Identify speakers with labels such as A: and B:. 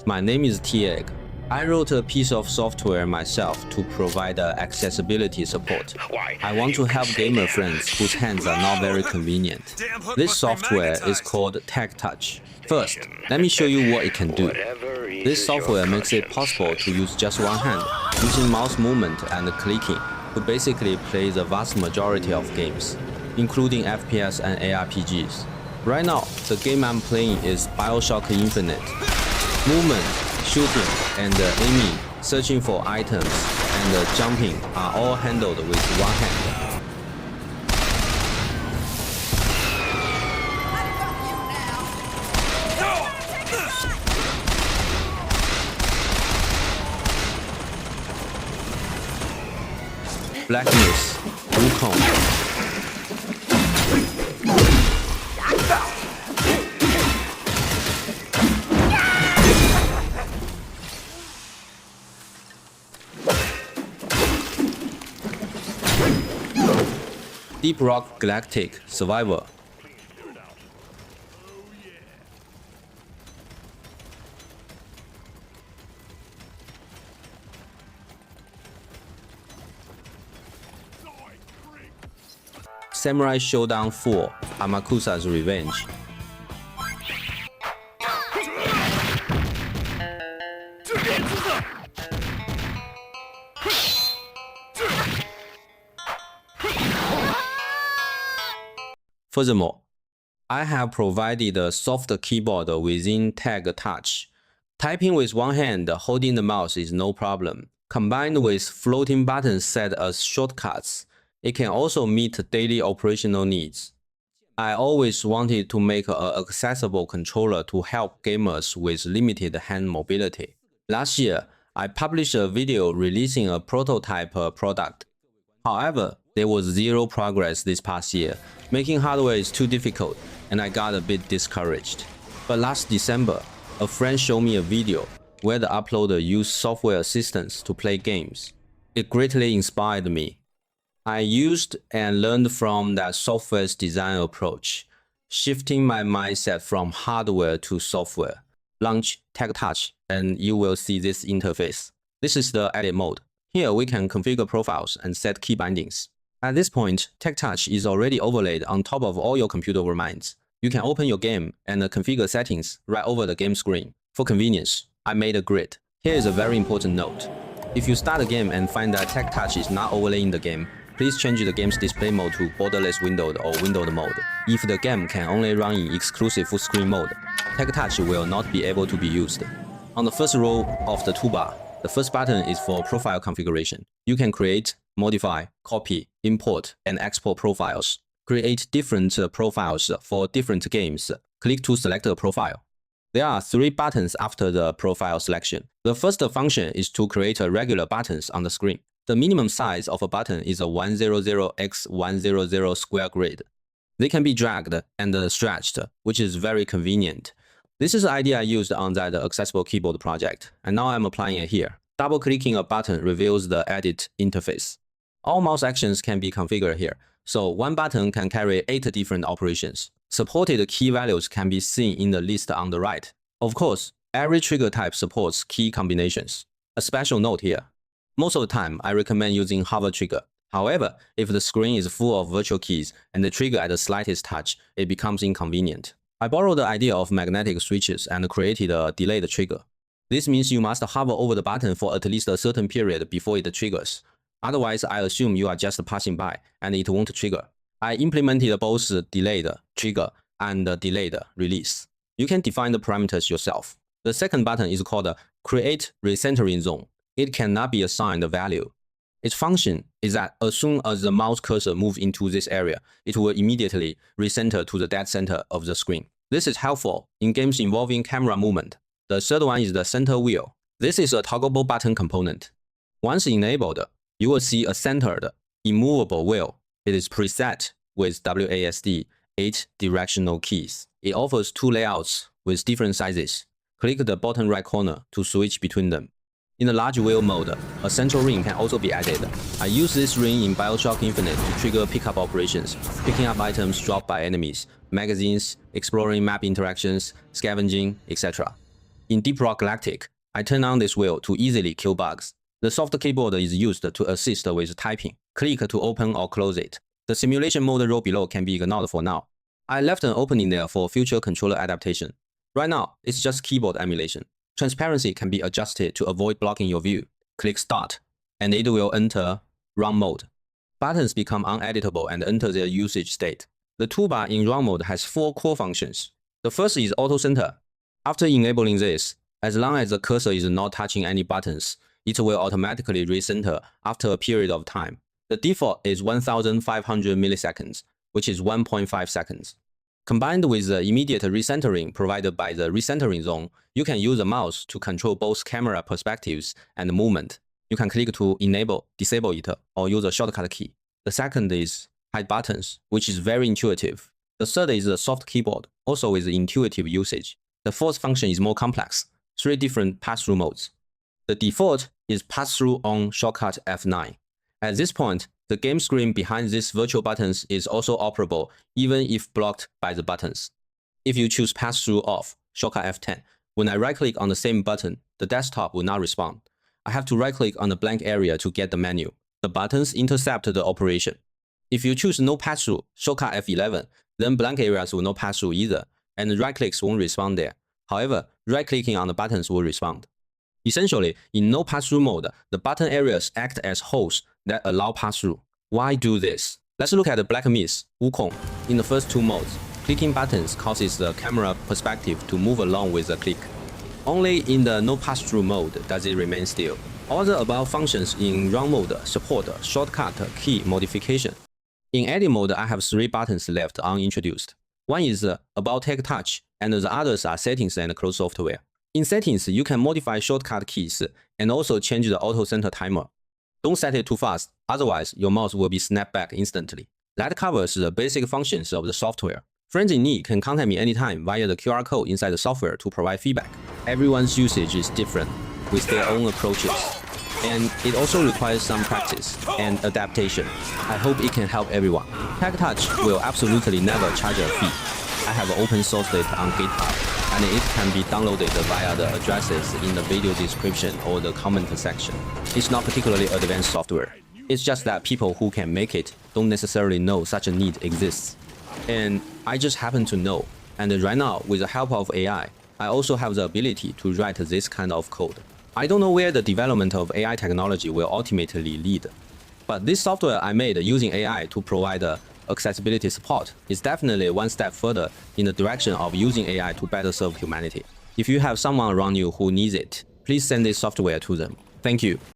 A: My name is TEGG. I wrote a piece of software myself to provide accessibility support. I want to help gamer friends whose hands are not very convenient. This software is called TEGG Touch. First, let me show you what it can do. This software makes it possible to use just one hand, using mouse movement and clicking, to basically play the vast majority of games, including FPS and ARPGs. Right now, the game I'm playing is BioShock Infinite. Movement, shooting, and aiming, searching for items, and jumping are all handled with one hand. Blackness, Wukong. Deep Rock Galactic Survivor. Samurai Showdown 4 Amakusa's Revenge. Furthermore, I have provided a soft keyboard within TEGG Touch. Typing with one hand holding the mouse is no problem. Combined with floating buttons set as shortcuts, it can also meet daily operational needs. I always wanted to make an accessible controller to help gamers with limited hand mobility. Last year, I published a video releasing a prototype product. However, there was zero progress this past year. Making hardware is too difficult, and I got a bit discouraged. But last December, a friend showed me a video where the uploader used software assistants to play games. It greatly inspired me. I used and learned from that software's design approach, shifting my mindset from hardware to software. Launch TEGG Touch, and you will see this interface. This is the edit mode. Here we can configure profiles and set key bindings. At this point, TEGG Touch is already overlaid on top of all your computer overminds. You can open your game and configure settings right over the game screen. For convenience, I made a grid. Here is a very important note. If you start a game and find that TEGG Touch is not overlaying the game, please change the game's display mode to borderless windowed or windowed mode. If the game can only run in exclusive full screen mode, TEGG Touch will not be able to be used. On the first row of the toolbar, the first button is for profile configuration. You can create, modify, copy, import, and export profiles. Create different profiles for different games. Click to select a profile. There are 3 buttons after the profile selection. The first function is to create regular buttons on the screen. The minimum size of a button is a 100x100 square grid. They can be dragged and stretched, which is very convenient. This is the idea I used on that accessible keyboard project, and now I'm applying it here. Double-clicking a button reveals the edit interface. All mouse actions can be configured here, so one button can carry 8 different operations. Supported key values can be seen in the list on the right. Of course, every trigger type supports key combinations. A special note here. Most of the time, I recommend using hover trigger. However, if the screen is full of virtual keys and the trigger at the slightest touch, it becomes inconvenient. I borrowed the idea of magnetic switches and created a delayed trigger. This means you must hover over the button for at least a certain period before it triggers. Otherwise, I assume you are just passing by and it won't trigger. I implemented both delayed trigger and delayed release. You can define the parameters yourself. The second button is called Create Recentering Zone. It cannot be assigned a value. Its function is that as soon as the mouse cursor moves into this area, it will immediately recenter to the dead center of the screen. This is helpful in games involving camera movement. The third one is the center wheel. This is a toggleable button component. Once enabled, you will see a centered, immovable wheel. It is preset with WASD 8 directional keys. It offers 2 layouts with different sizes. Click the bottom right corner to switch between them. In the large wheel mode, a central ring can also be added. I use this ring in BioShock Infinite to trigger pickup operations, picking up items dropped by enemies, magazines, exploring map interactions, scavenging, etc. In Deep Rock Galactic, I turn on this wheel to easily kill bugs. The soft keyboard is used to assist with typing. Click to open or close it. The simulation mode row below can be ignored for now. I left an opening there for future controller adaptation. Right now, it's just keyboard emulation. Transparency can be adjusted to avoid blocking your view. Click Start, and it will enter Run mode. Buttons become uneditable and enter their usage state. The toolbar in Run mode has 4 core functions. The first is Auto Center. After enabling this, as long as the cursor is not touching any buttons, it will automatically recenter after a period of time. The default is 1500 milliseconds, which is 1.5 seconds. Combined with the immediate recentering provided by the recentering zone, you can use the mouse to control both camera perspectives and movement. You can click to enable, disable it, or use a shortcut key. The second is hide buttons, which is very intuitive. The third is the soft keyboard, also with intuitive usage. The fourth function is more complex, 3 different pass-through modes. The default is pass-through on shortcut F9. At this point, the game screen behind these virtual buttons is also operable, even if blocked by the buttons. If you choose pass-through off, shortcut F10, when I right-click on the same button, the desktop will not respond. I have to right-click on the blank area to get the menu. The buttons intercept the operation. If you choose no pass-through, shortcut F11, then blank areas will not pass through either, and right-clicks won't respond there. However, right-clicking on the buttons will respond. Essentially, in no pass-through mode, the button areas act as holes that allow pass-through. Why do this? Let's look at the Black Myth, Wukong. In the first 2 modes, clicking buttons causes the camera perspective to move along with the click. Only in the no pass-through mode does it remain still. All the above functions in Run mode support shortcut key modification. In Edit mode, I have 3 buttons left unintroduced. One is About TEGG Touch, and the others are Settings and Close Software. In Settings, you can modify shortcut keys and also change the Auto Center timer. Don't set it too fast, otherwise your mouse will be snapped back instantly. That covers the basic functions of the software. Friends in need can contact me anytime via the QR code inside the software to provide feedback. Everyone's usage is different, with their own approaches. And it also requires some practice and adaptation. I hope it can help everyone. TEGG Touch will absolutely never charge a fee. I have open sourced it on GitHub, and it can be downloaded via the addresses in the video description or the comment section. It's not particularly advanced software. It's just that people who can make it don't necessarily know such a need exists. And I just happen to know. And right now, with the help of AI, I also have the ability to write this kind of code. I don't know where the development of AI technology will ultimately lead. But this software I made using AI to provide accessibility support is definitely one step further in the direction of using AI to better serve humanity. If you have someone around you who needs it, please send this software to them. Thank you.